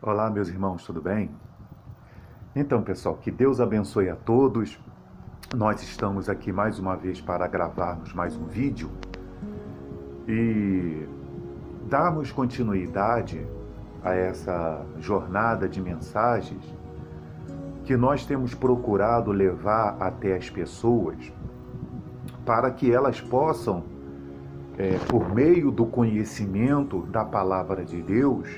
Olá, meus irmãos, tudo bem? Então, pessoal, que Deus abençoe a todos. Nós estamos aqui mais uma vez para gravarmos mais um vídeo e darmos continuidade a essa jornada de mensagens que nós temos procurado levar até as pessoas para que elas possam, por meio do conhecimento da palavra de Deus,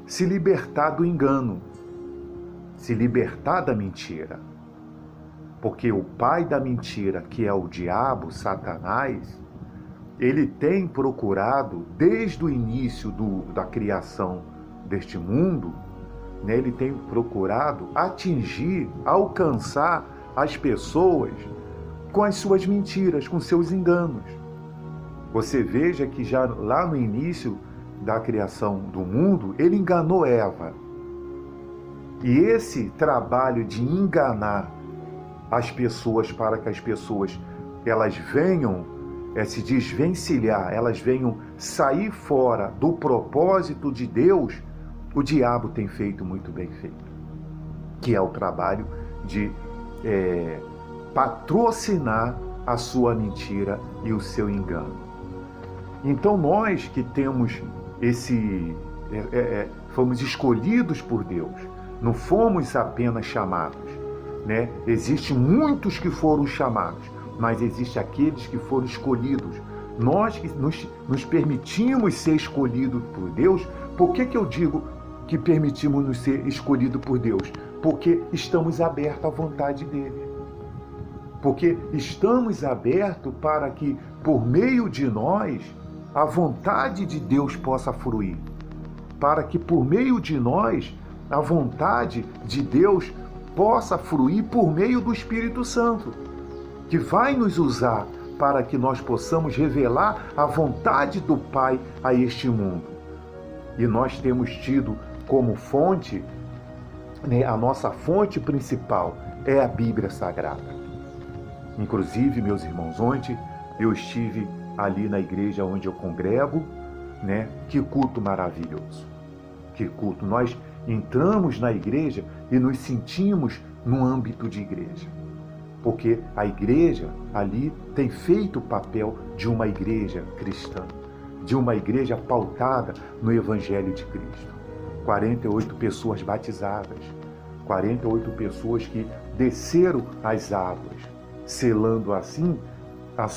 se libertar do engano, se libertar da mentira. Porque o pai da mentira, que é o diabo, Satanás, ele tem procurado, desde o início da criação deste mundo, né, ele tem procurado atingir, alcançar as pessoas com as suas mentiras, com seus enganos. Você veja que já lá no início da criação do mundo, ele enganou Eva. E esse trabalho de enganar as pessoas para que as pessoas elas venham se desvencilhar, elas venham sair fora do propósito de Deus, o diabo tem feito muito bem feito, que é o trabalho de patrocinar a sua mentira e o seu engano. Então nós que temos fomos escolhidos por Deus, não fomos apenas chamados, né? Existem muitos que foram chamados, mas existem aqueles que foram escolhidos. Nós que nos permitimos ser escolhidos por Deus. Por que eu digo que permitimos nos ser escolhidos por Deus? Porque estamos abertos à vontade dele. Porque estamos abertos para que, por meio de nós, a vontade de Deus possa fruir. Para que, por meio de nós, a vontade de Deus possa fruir por meio do Espírito Santo, que vai nos usar para que nós possamos revelar a vontade do Pai a este mundo. E nós temos tido como fonte, né, a nossa fonte principal é a Bíblia Sagrada. Inclusive, meus irmãos, ontem eu estive ali na igreja onde eu congrego, né? Que culto maravilhoso! Que culto! Nós entramos na igreja e nos sentimos no âmbito de igreja. Porque a igreja ali tem feito o papel de uma igreja cristã, de uma igreja pautada no Evangelho de Cristo. 48 pessoas batizadas, 48 pessoas que desceram as águas, selando assim a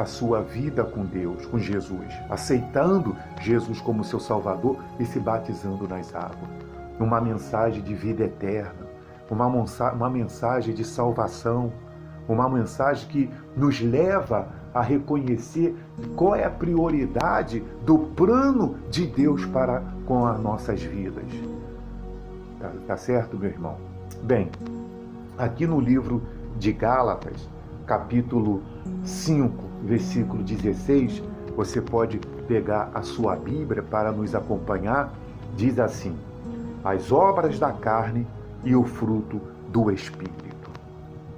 sua vida com Deus, com Jesus, aceitando Jesus como seu Salvador e se batizando nas águas. Uma mensagem de vida eterna, uma mensagem de salvação, uma mensagem que nos leva a reconhecer qual é a prioridade do plano de Deus para com as nossas vidas. Tá certo, meu irmão? Bem, aqui no livro de Gálatas, capítulo 5, versículo 16, você pode pegar a sua Bíblia para nos acompanhar. Diz assim: as obras da carne e o fruto do Espírito.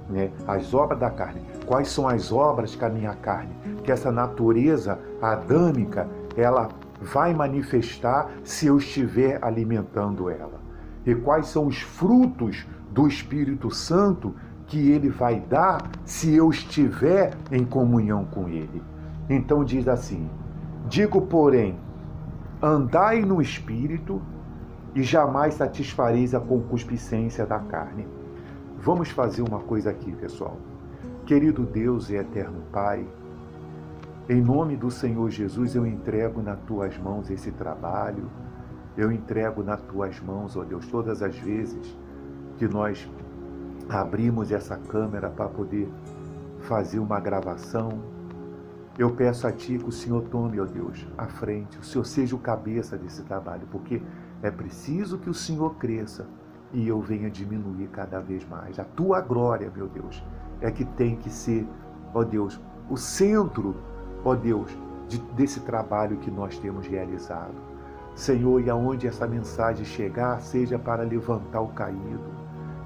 Né? As obras da carne. Quais são as obras que a minha carne, que essa natureza adâmica, ela vai manifestar se eu estiver alimentando ela? E quais são os frutos do Espírito Santo que ele vai dar se eu estiver em comunhão com ele? Então diz assim: digo, porém, andai no Espírito e jamais satisfareis a concupiscência da carne. Vamos fazer uma coisa aqui, pessoal. Querido Deus e eterno Pai, em nome do Senhor Jesus, eu entrego nas tuas mãos esse trabalho, eu entrego nas tuas mãos, ó Deus, todas as vezes que nós abrimos essa câmera para poder fazer uma gravação. Eu peço a Ti que o Senhor tome, ó Deus, à frente, o Senhor seja o cabeça desse trabalho, porque é preciso que o Senhor cresça e eu venha diminuir cada vez mais. A Tua glória, meu Deus, é que tem que ser, ó Deus, o centro, ó Deus, desse trabalho que nós temos realizado. Senhor, e aonde essa mensagem chegar, seja para levantar o caído,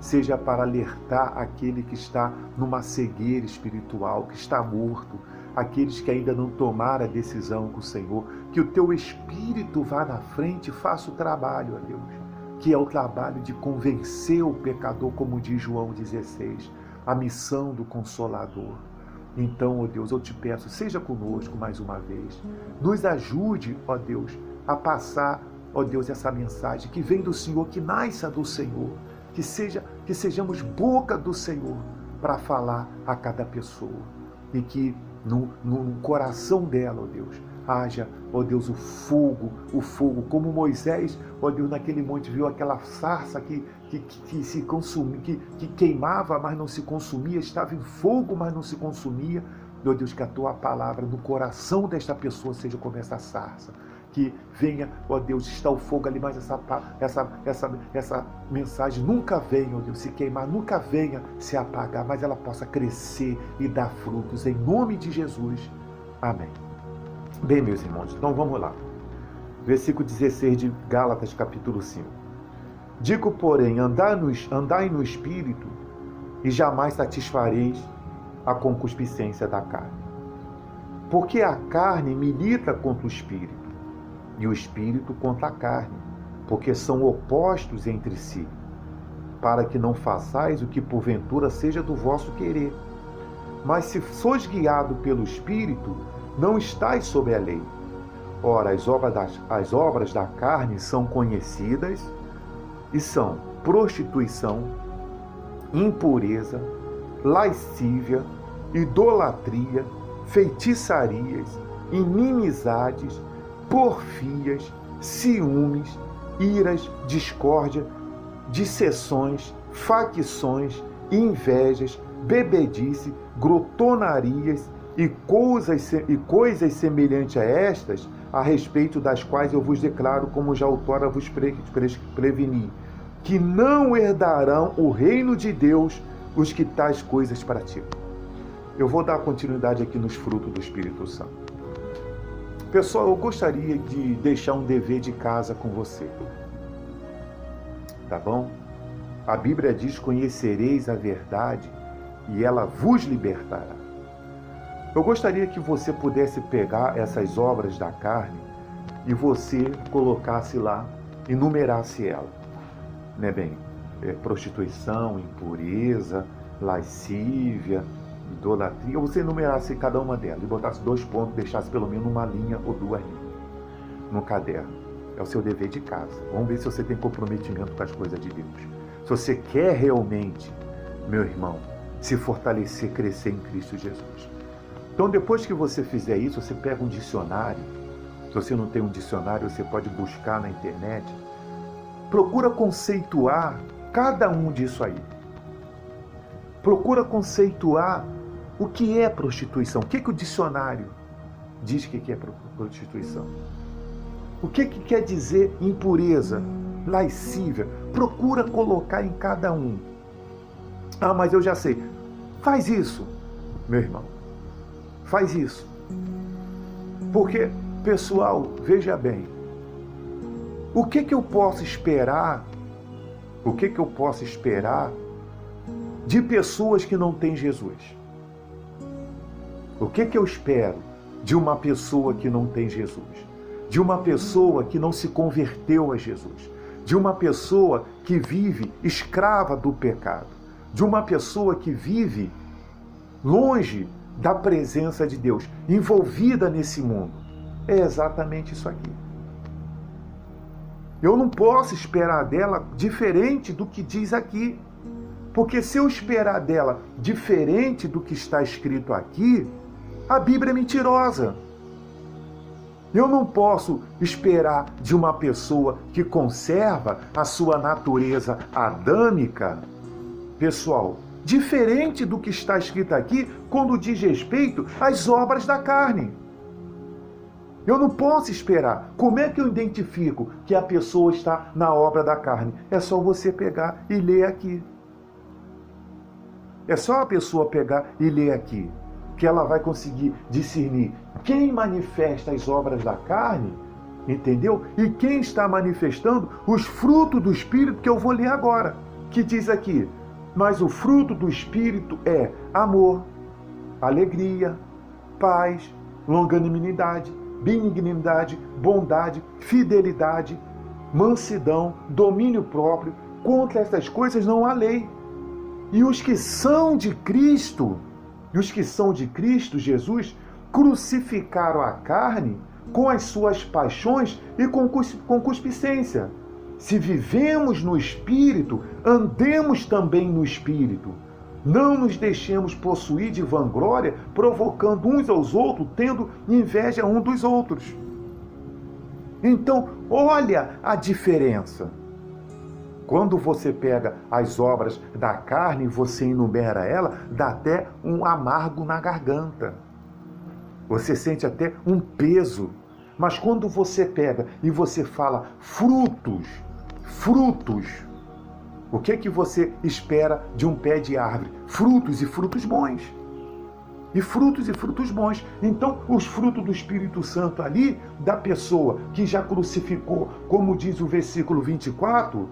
seja para alertar aquele que está numa cegueira espiritual, que está morto, aqueles que ainda não tomaram a decisão com o Senhor, que o teu Espírito vá na frente e faça o trabalho, ó Deus, que é o trabalho de convencer o pecador, como diz João 16, a missão do Consolador. Então, ó Deus, eu te peço, seja conosco mais uma vez, nos ajude, ó Deus, a passar, ó Deus, essa mensagem que vem do Senhor, que nasça do Senhor, que sejamos boca do Senhor para falar a cada pessoa, e que no coração dela, ó Deus, haja, ó Deus, o fogo, como Moisés, ó Deus, naquele monte viu aquela sarça que se consumia, que queimava, mas não se consumia, estava em fogo, mas não se consumia. Ó Deus, que a tua palavra no coração desta pessoa seja como essa sarça, que venha, ó Deus, está o fogo ali, mas essa mensagem nunca venha, ó Deus, se queimar, nunca venha se apagar, mas ela possa crescer e dar frutos, em nome de Jesus. Amém. Bem, meus irmãos, então vamos lá. Versículo 16 de Gálatas, capítulo 5. Digo, porém, andai no Espírito, e jamais satisfareis a concupiscência da carne. Porque a carne milita contra o Espírito, e o Espírito contra a carne, porque são opostos entre si, para que não façais o que porventura seja do vosso querer. Mas se sois guiado pelo Espírito, não estais sob a lei. Ora, as obras da carne são conhecidas, e são prostituição, impureza, lascívia, idolatria, feitiçarias, inimizades, porfias, ciúmes, iras, discórdia, dissensões, facções, invejas, bebedice, glotonarias e coisas semelhantes a estas, a respeito das quais eu vos declaro, como já outrora vos preveni, que não herdarão o reino de Deus os que tais coisas praticam. Eu vou dar continuidade aqui nos frutos do Espírito Santo. Pessoal, eu gostaria de deixar um dever de casa com você. Tá bom? A Bíblia diz: conhecereis a verdade e ela vos libertará. Eu gostaria que você pudesse pegar essas obras da carne e você colocasse lá, enumerasse ela. Né, bem? Prostituição, impureza, lascívia, idolatria. Você enumerasse cada uma delas e botasse 2 pontos, deixasse pelo menos uma linha ou 2 linhas no caderno. É o seu dever de casa. Vamos ver se você tem comprometimento com as coisas de Deus. Se você quer realmente, meu irmão, se fortalecer, crescer em Cristo Jesus. Então, depois que você fizer isso, você pega um dicionário. Se você não tem um dicionário, você pode buscar na internet. Procura conceituar cada um disso aí. Procura conceituar o que é prostituição. O que o dicionário diz que é prostituição. O que quer dizer impureza, lascívia. Procura colocar em cada um. Ah, mas eu já sei. Faz isso, meu irmão. Faz isso. Porque, pessoal, veja bem. O que eu posso esperar? O que eu posso esperar de pessoas que não têm Jesus? O que eu espero de uma pessoa que não tem Jesus? De uma pessoa que não se converteu a Jesus? De uma pessoa que vive escrava do pecado? De uma pessoa que vive longe da presença de Deus, envolvida nesse mundo? É exatamente isso aqui. Eu não posso esperar dela diferente do que diz aqui. Porque se eu esperar dela diferente do que está escrito aqui, a Bíblia é mentirosa. Eu não posso esperar de uma pessoa que conserva a sua natureza adâmica, pessoal, diferente do que está escrito aqui quando diz respeito às obras da carne. Eu não posso esperar. Como é que eu identifico que a pessoa está na obra da carne? É só você pegar e ler aqui. É só a pessoa pegar e ler aqui, que ela vai conseguir discernir quem manifesta as obras da carne, entendeu? E quem está manifestando os frutos do Espírito, que eu vou ler agora, que diz aqui: mas o fruto do Espírito é amor, alegria, paz, longanimidade, benignidade, bondade, fidelidade, mansidão, domínio próprio. Contra essas coisas não há lei. E os que são de Cristo, Jesus, crucificaram a carne com as suas paixões e concupiscência. Se vivemos no Espírito, andemos também no Espírito. Não nos deixemos possuir de vanglória, provocando uns aos outros, tendo inveja um dos outros. Então, olha a diferença. Quando você pega as obras da carne e você enumera ela, dá até um amargo na garganta. Você sente até um peso. Mas quando você pega e você fala frutos, o que você espera de um pé de árvore? Frutos e frutos bons. E frutos bons. Então, os frutos do Espírito Santo ali, da pessoa que já crucificou, como diz o versículo 24,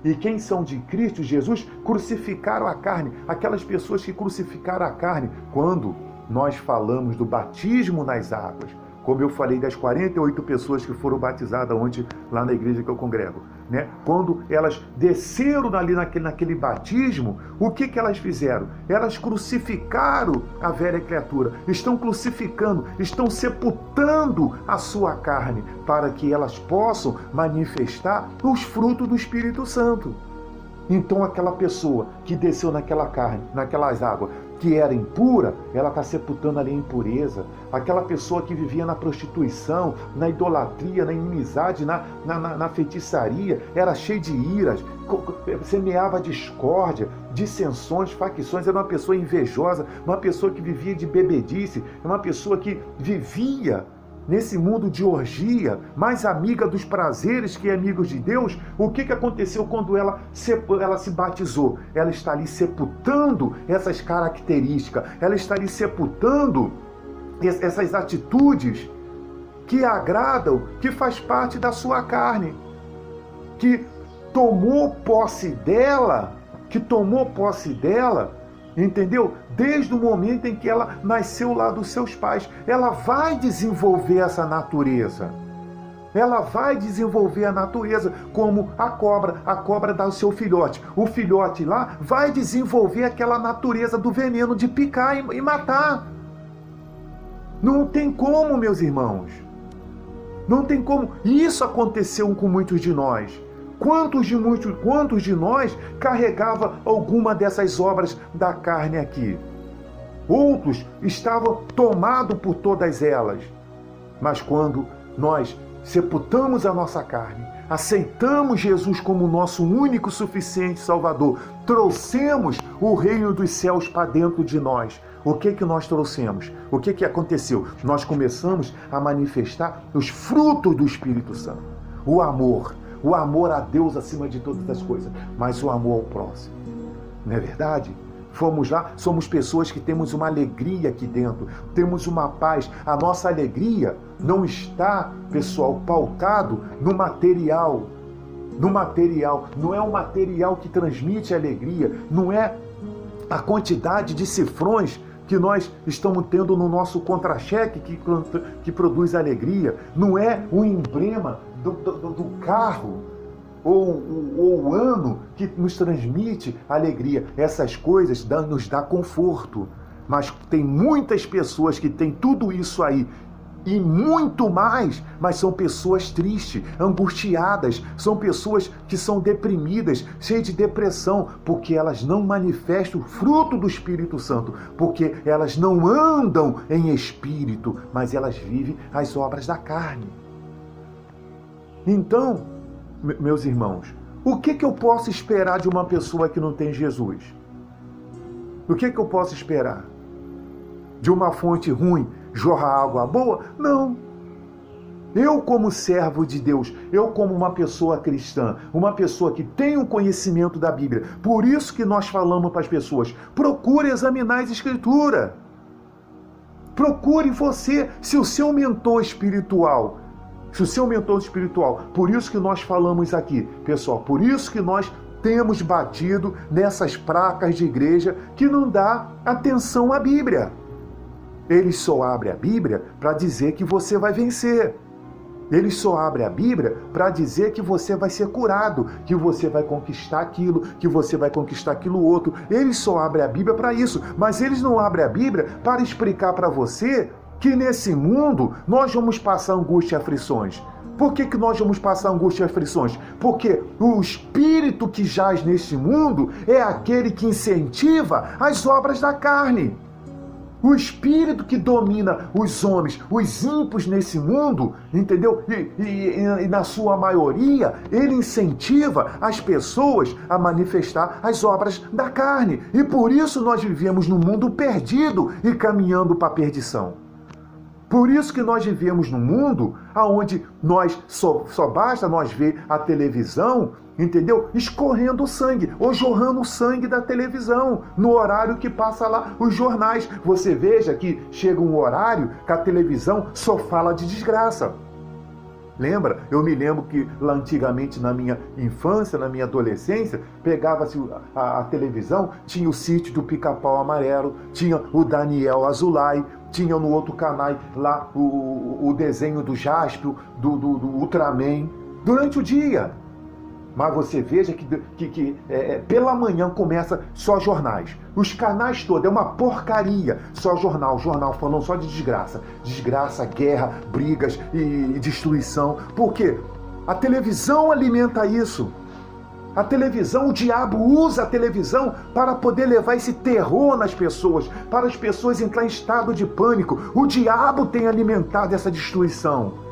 e quem são de Cristo Jesus, crucificaram a carne. Aquelas pessoas que crucificaram a carne. Quando nós falamos do batismo nas águas, como eu falei das 48 pessoas que foram batizadas ontem lá na igreja que eu congrego, né? Quando elas desceram ali naquele batismo, o que elas fizeram? Elas crucificaram a velha criatura, estão crucificando, estão sepultando a sua carne, para que elas possam manifestar os frutos do Espírito Santo. Então aquela pessoa que desceu naquela carne, naquelas águas, que era impura, ela está sepultando ali a impureza. Aquela pessoa que vivia na prostituição, na idolatria, na inimizade, na feitiçaria, era cheia de iras, semeava discórdia, dissensões, facções, era uma pessoa invejosa, uma pessoa que vivia de bebedice, uma pessoa que vivia nesse mundo de orgia, mais amiga dos prazeres que amigos de Deus. O que aconteceu quando ela se batizou? Ela está ali sepultando essas características, ela está ali sepultando essas atitudes que agradam, que faz parte da sua carne, que tomou posse dela, entendeu? Desde o momento em que ela nasceu lá dos seus pais. Ela vai desenvolver essa natureza. Ela vai desenvolver a natureza, como a cobra dá o seu filhote. O filhote lá vai desenvolver aquela natureza do veneno de picar e matar. Não tem como, meus irmãos. Não tem como. Isso aconteceu com muitos de nós. Quantos de nós carregava alguma dessas obras da carne aqui? Outros estavam tomados por todas elas. Mas quando nós sepultamos a nossa carne, aceitamos Jesus como nosso único suficiente Salvador, trouxemos o reino dos céus para dentro de nós. O que nós trouxemos? O que aconteceu? Nós começamos a manifestar os frutos do Espírito Santo. O amor a Deus acima de todas as coisas, mas o amor ao próximo. Não é verdade? Fomos lá, somos pessoas que temos uma alegria aqui dentro, temos uma paz. A nossa alegria não está, pessoal, pautado no material. Não é o material que transmite alegria, não é a quantidade de cifrões que nós estamos tendo no nosso contra-cheque que produz alegria, não é o emblema do carro ou o ano que nos transmite alegria. Essas coisas nos dá conforto, mas tem muitas pessoas que têm tudo isso aí e muito mais, mas são pessoas tristes, angustiadas, são pessoas que são deprimidas, cheias de depressão, porque elas não manifestam o fruto do Espírito Santo, porque elas não andam em espírito, mas elas vivem as obras da carne. Então, meus irmãos, o que eu posso esperar de uma pessoa que não tem Jesus? O que eu posso esperar? De uma fonte ruim jorrar água boa? Não. Eu, como servo de Deus, eu como uma pessoa cristã, uma pessoa que tem um conhecimento da Bíblia, por isso que nós falamos para as pessoas, procure examinar as Escrituras. Procure você, se o seu mentor espiritual, por isso que nós falamos aqui, pessoal, por isso que nós temos batido nessas placas de igreja que não dá atenção à Bíblia. Eles só abrem a Bíblia para dizer que você vai vencer. Eles só abrem a Bíblia para dizer que você vai ser curado, que você vai conquistar aquilo, que você vai conquistar aquilo outro. Eles só abrem a Bíblia para isso, mas eles não abrem a Bíblia para explicar para você que nesse mundo nós vamos passar angústia e aflições. Por que nós vamos passar angústia e aflições? Porque o espírito que jaz neste mundo é aquele que incentiva as obras da carne. O espírito que domina os homens, os ímpios nesse mundo, entendeu? E na sua maioria, ele incentiva as pessoas a manifestar as obras da carne. E por isso nós vivemos num mundo perdido e caminhando para a perdição. Por isso que nós vivemos num mundo onde nós só basta nós ver a televisão, entendeu? Escorrendo sangue, ou jorrando sangue da televisão, no horário que passa lá os jornais. Você veja que chega um horário que a televisão só fala de desgraça. Lembra? Eu me lembro que lá antigamente, na minha infância, na minha adolescência, pegava-se a televisão, tinha o Sítio do Pica-Pau Amarelo, tinha o Daniel Azulay, tinha no outro canal lá o desenho do Jaspio, do Ultraman, durante o dia. Mas você veja que pela manhã começa só jornais. Os canais todos, é uma porcaria. Só jornal falando só de desgraça. Desgraça, guerra, brigas e destruição. Por quê? A televisão alimenta isso. A televisão, o diabo usa a televisão para poder levar esse terror nas pessoas, para as pessoas entrar em estado de pânico. O diabo tem alimentado essa destruição.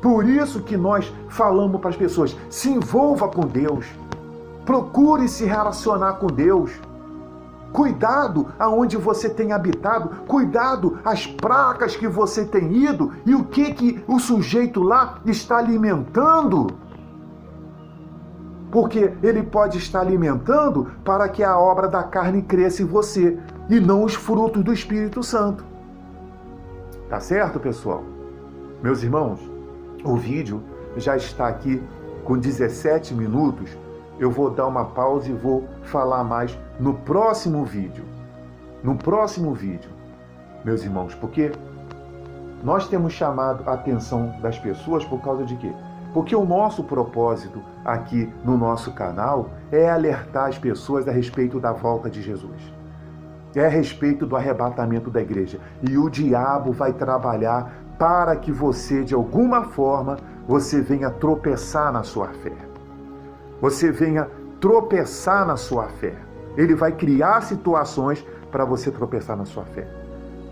Por isso que nós falamos para as pessoas, se envolva com Deus, procure se relacionar com Deus. Cuidado aonde você tem habitado, cuidado as pragas que você tem ido e o que o sujeito lá está alimentando. Porque ele pode estar alimentando para que a obra da carne cresça em você e não os frutos do Espírito Santo. Tá certo, pessoal? Meus irmãos, o vídeo já está aqui com 17 minutos. Eu vou dar uma pausa e vou falar mais no próximo vídeo. No próximo vídeo, meus irmãos, porque nós temos chamado a atenção das pessoas por causa de quê? Porque o nosso propósito aqui no nosso canal é alertar as pessoas a respeito da volta de Jesus. É a respeito do arrebatamento da igreja. E o diabo vai trabalhar para que você, de alguma forma, você venha tropeçar na sua fé. Você venha tropeçar na sua fé. Ele vai criar situações para você tropeçar na sua fé.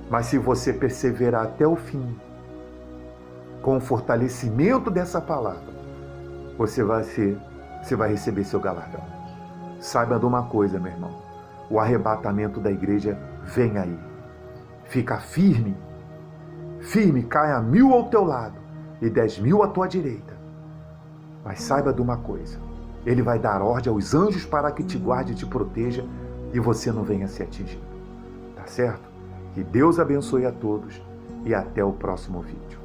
Mas se você perseverar até o fim, com o fortalecimento dessa palavra, você vai receber seu galardão. Saiba de uma coisa, meu irmão. O arrebatamento da igreja vem aí. Fica firme. Firme, caia 1000 ao teu lado e 10.000 à tua direita. Mas saiba de uma coisa. Ele vai dar ordem aos anjos para que te guarde e te proteja e você não venha se atingir. Tá certo? Que Deus abençoe a todos e até o próximo vídeo.